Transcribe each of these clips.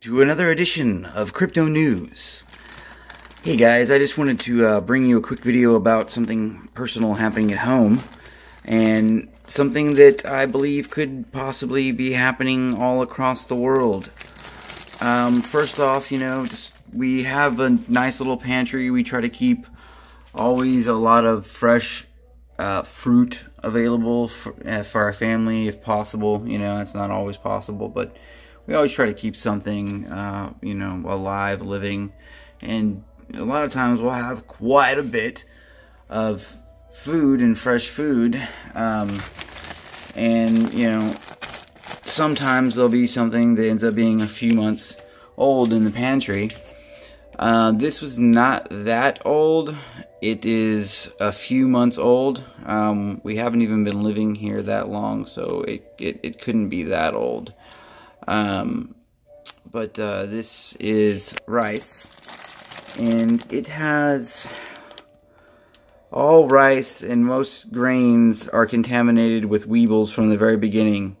To another edition of Crypto News. Hey guys, I just wanted to bring you a quick video about something personal happening at home, and something that I believe could possibly be happening all across the world. First off, we have a nice little pantry. We try to keep always a lot of fresh fruit available for our family if possible. It's not always possible, but we always try to keep something, alive, living, and a lot of times we'll have quite a bit of food and fresh food, and sometimes there'll be something that ends up being a few months old in the pantry. This was not that old. It is a few months old. We haven't even been living here that long, so it couldn't be that old. But this is rice, and it has all rice and most grains are contaminated with weebles from the very beginning.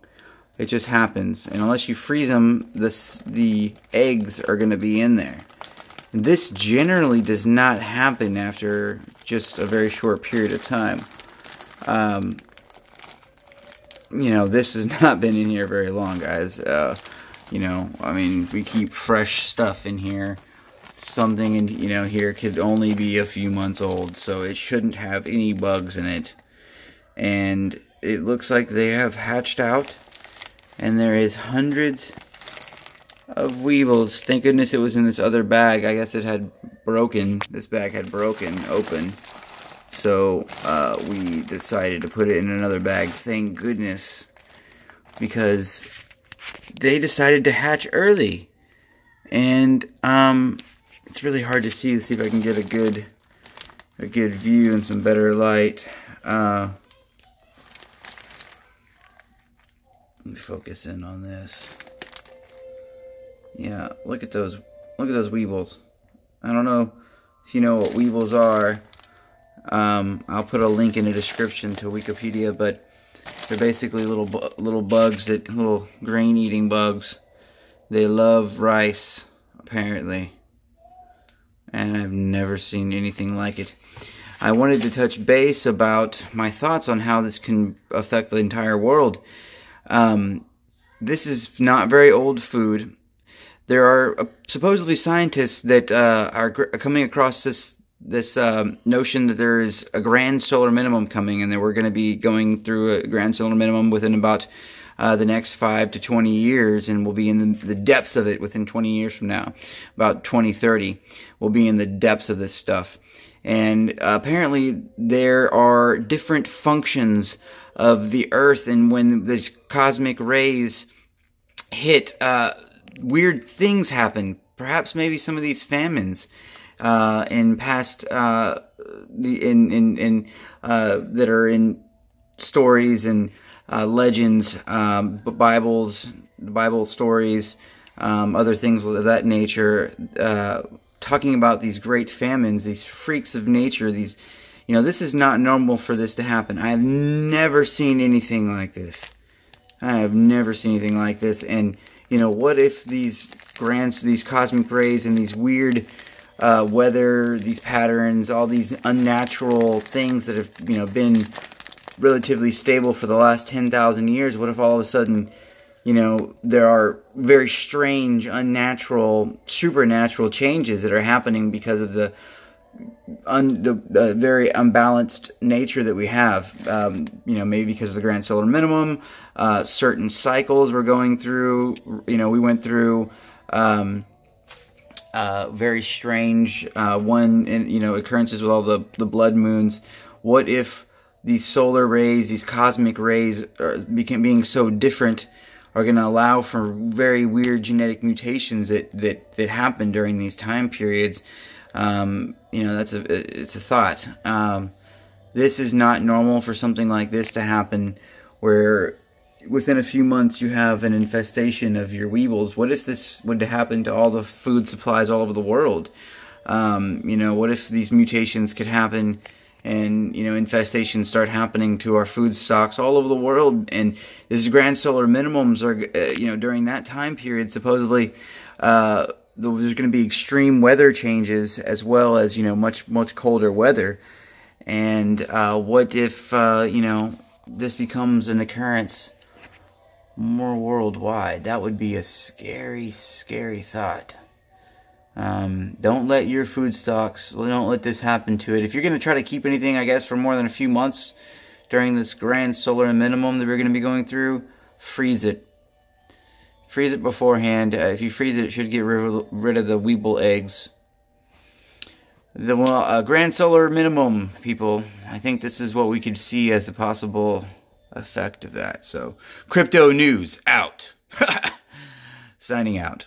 It just happens, and unless you freeze them, the eggs are going to be in there. And this generally does not happen after just a very short period of time. This has not been in here very long, guys. We keep fresh stuff in here. Something in, here could only be a few months old, so it shouldn't have any bugs in it. And it looks like they have hatched out, and there is hundreds of weebles. Thank goodness it was in this other bag. I guess it had broken. This bag had broken open. So we decided to put it in another bag. Thank goodness, because they decided to hatch early, and it's really hard to see. Let's see if I can get a good view and some better light. Let me focus in on this. Yeah, look at those weebles. I don't know if you know what weebles are. I'll put a link in the description to Wikipedia, but they're basically little bugs, little grain-eating bugs. They love rice, apparently, and I've never seen anything like it. I wanted to touch base about my thoughts on how this can affect the entire world. This is not very old food. There are supposedly scientists that are coming across this notion that there is a Grand Solar Minimum coming, and that we're going to be going through a Grand Solar Minimum within about the next 5 to 20 years, and we'll be in the depths of it within 20 years from now. About 2030, we'll be in the depths of this stuff. And apparently there are different functions of the Earth, and when these cosmic rays hit, weird things happen. Perhaps maybe some of these famines in past that are in stories and legends, Bible stories, other things of that nature, talking about these great famines, these freaks of nature. This is not normal for this to happen. I have never seen anything like this. I have never seen anything like this. And what if these cosmic rays and these weird weather, these patterns, all these unnatural things that have been relatively stable for the last 10,000 years, what if all of a sudden there are very strange, unnatural, supernatural changes that are happening because of the very unbalanced nature that we have? Maybe because of the Grand Solar Minimum, certain cycles we're going through. We went through very strange occurrences with all the blood moons. What if these solar rays, these cosmic rays, being so different, are going to allow for very weird genetic mutations that happen during these time periods? It's a thought. This is not normal for something like this to happen, where within a few months you have an infestation of your weebles. What if this would happen to all the food supplies all over the world? What if these mutations could happen and infestations start happening to our food stocks all over the world. And these grand solar minimums are during that time period, supposedly there's going to be extreme weather changes, as well as much colder weather. And what if this becomes an occurrence more worldwide? That would be a scary, scary thought. Don't let your food stocks, don't let this happen to it. If you're going to try to keep anything, I guess, for more than a few months during this grand solar minimum that we're going to be going through, freeze it. Freeze it beforehand. If you freeze it, it should get rid of the weeble eggs. The grand solar minimum, people. I think this is what we could see as a possible effect of that. So, crypto news out. Signing out.